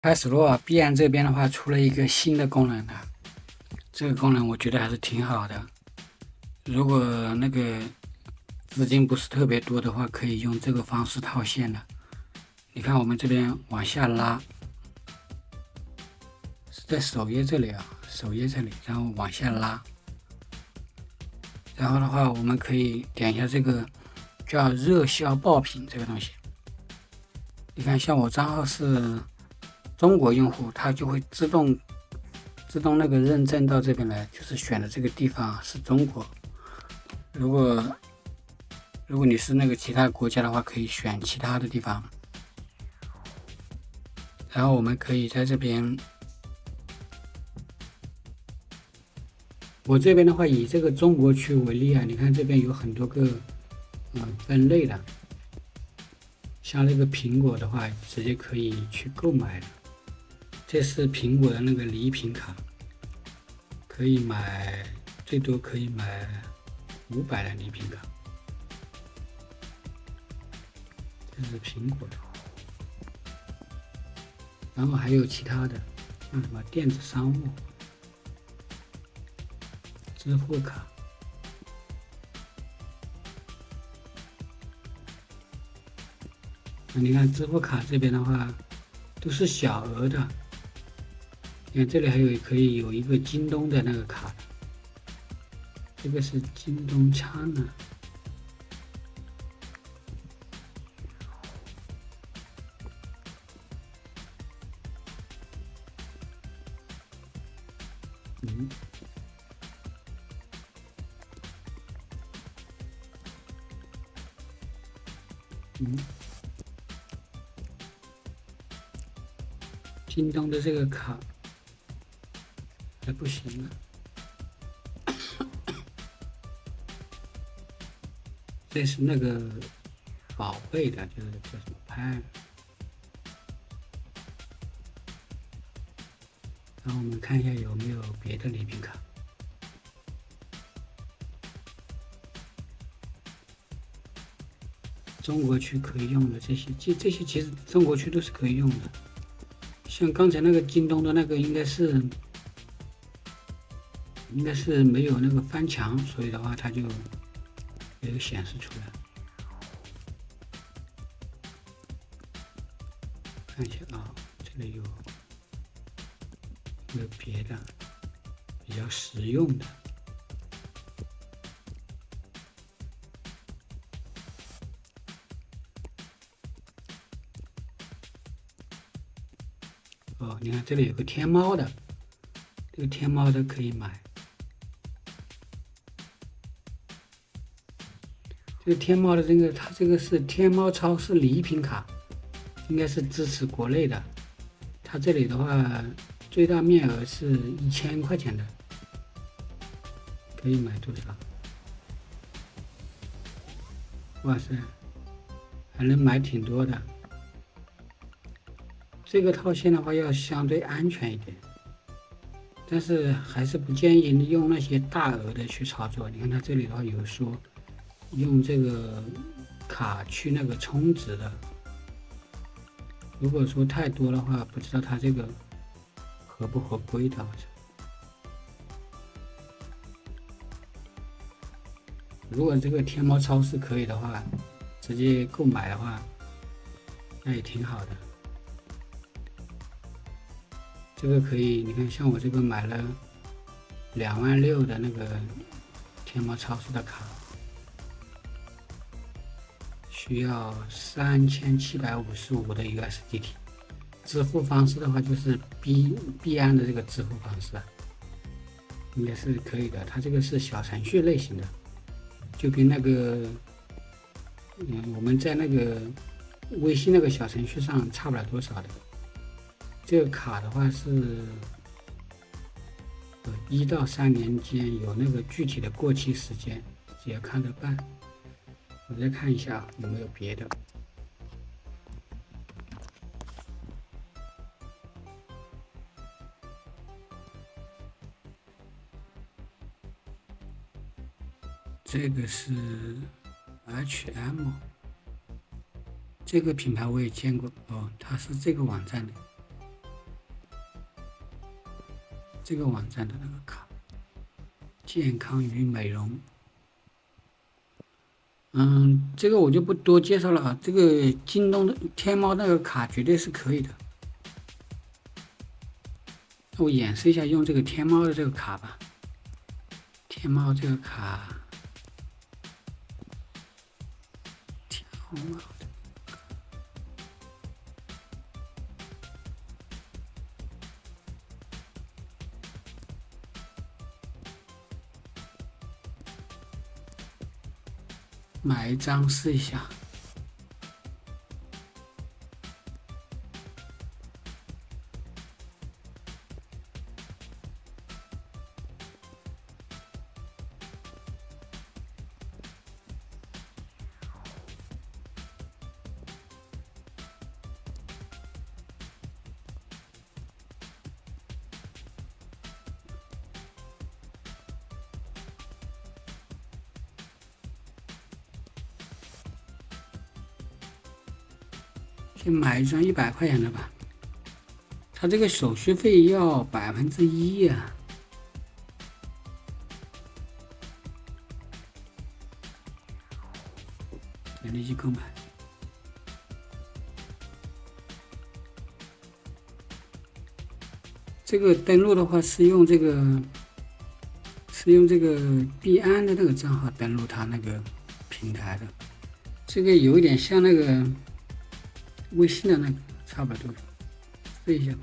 开始了啊，币安这边的话出了一个新的功能了，这个功能我觉得还是挺好的。如果那个资金不是特别多的话，可以用这个方式套现的。你看我们这边往下拉，是在首页这里啊，首页这里，然后往下拉，然后的话我们可以点一下这个叫热销爆品这个东西。你看，像我账号是中国用户，它就会自动那个认证到这边来，就是选的这个地方是中国。如果你是那个其他国家的话，可以选其他的地方。然后我们可以在这边，我这边的话以这个中国区为例啊，你看这边有很多个分类的，像那个苹果的话，直接可以去购买的。这是苹果的那个礼品卡，可以买最多可以买500的礼品卡。这是苹果的，然后还有其他的，像什么电子商务、支付卡。那你看支付卡这边的话，都是小额的。你看这里还有可以有一个京东的那个卡，这个是京东仓啊。京东的这个卡还不行了。这是那个宝贝的，就是叫什么拍。然后我们看一下有没有别的礼品卡。中国区可以用的这些其实中国区都是可以用的。像刚才那个京东的那个应该是没有那个翻墙，所以的话它就没有显示出来。看一下啊，这里有没有别的比较实用的？哦，你看这里有个天猫的，这个天猫的可以买。这个天猫的它这个是天猫超市礼品卡，应该是支持国内的。它这里的话，最大面额是1000块钱的，可以买多少？哇塞，还能买挺多的。这个套现的话要相对安全一点，但是还是不建议用那些大额的去操作。你看它这里的话有说用这个卡去那个充值的，如果说太多的话，不知道它这个合不合规的。如果这个天猫超市可以的话，直接购买的话，那也挺好的。这个可以，你看，像我这个买了26000的那个天猫超市的卡，需要3755的 USDT。支付方式的话，就是币安的这个支付方式，应该是可以的。它这个是小程序类型的，就跟那个我们在那个微信那个小程序上差不了多少的。这个卡的话是1到3年间有那个具体的过期时间，只要看着办。我再看一下有没有别的。这个是 HM， 这个品牌我也见过哦，它是这个网站的。这个网站的那个卡，健康与美容。这个我就不多介绍了啊。这个京东的、天猫那个卡绝对是可以的。那我演示一下用这个天猫的这个卡吧。天猫这个卡，天猫的买一张试一下。先买一张100块钱的吧，它这个手续费要1%呀。立即购买。这个登录的话是用这个币安的那个账号登录它那个平台的，这个有一点像那个微信的那个，差不多，试一下吧。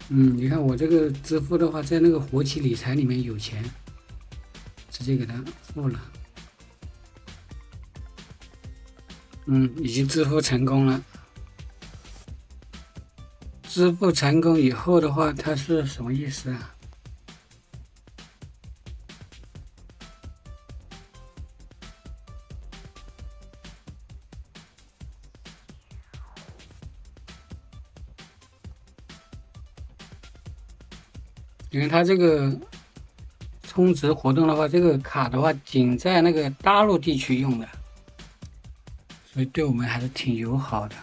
你看我这个支付的话，在那个活期理财里面有钱，直接给他付了。已经支付成功了。支付成功以后的话，它是什么意思啊？你看它这个充值活动的话，这个卡的话仅在那个大陆地区用的，所以对我们还是挺友好的。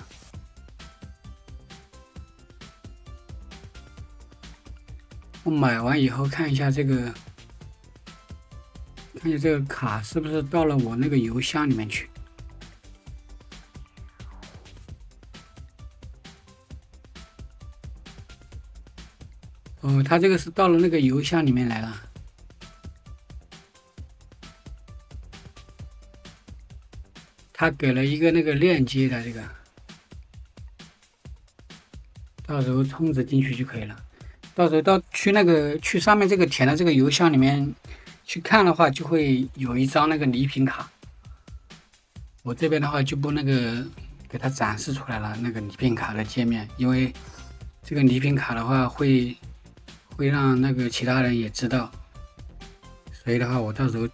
我买完以后看一下这个卡是不是到了我那个邮箱里面去。它这个是到了那个邮箱里面来了。他给了一个那个链接的，这个到时候充值进去就可以了。到时候去上面这个填的这个邮箱里面去看的话，就会有一张那个礼品卡。我这边的话就不那个给它展示出来了那个礼品卡的界面，因为这个礼品卡的话会让那个其他人也知道，所以的话我到时候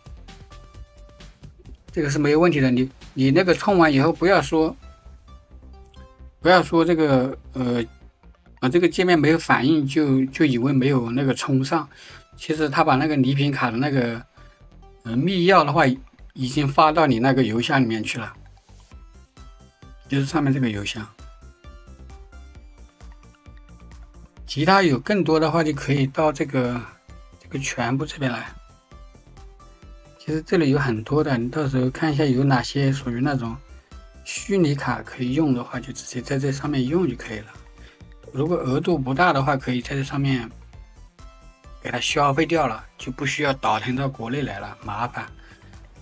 这个是没有问题的。你那个充完以后不要说这个这个界面没有反应就以为没有那个充上，其实他把那个礼品卡的那个密钥的话已经发到你那个邮箱里面去了，就是上面这个邮箱。其他有更多的话就可以到这个全部这边来。其实这里有很多的，你到时候看一下有哪些属于那种虚拟卡可以用的话，就直接在这上面用就可以了。如果额度不大的话，可以在这上面给它消费掉了，就不需要倒腾到国内来了，麻烦。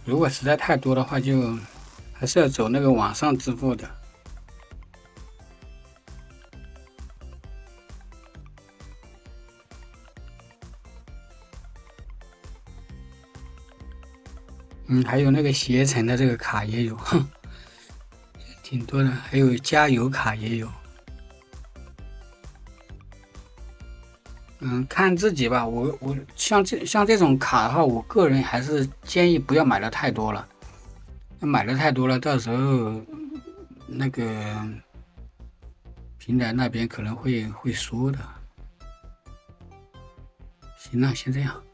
如果实在太多的话，就还是要走那个网上支付的。还有那个携程的这个卡也有，挺多的，还有加油卡也有。看自己吧，我像这种卡的话，我个人还是建议不要买的太多了，买的太多了，到时候那个平台那边可能会说的。行了，先这样。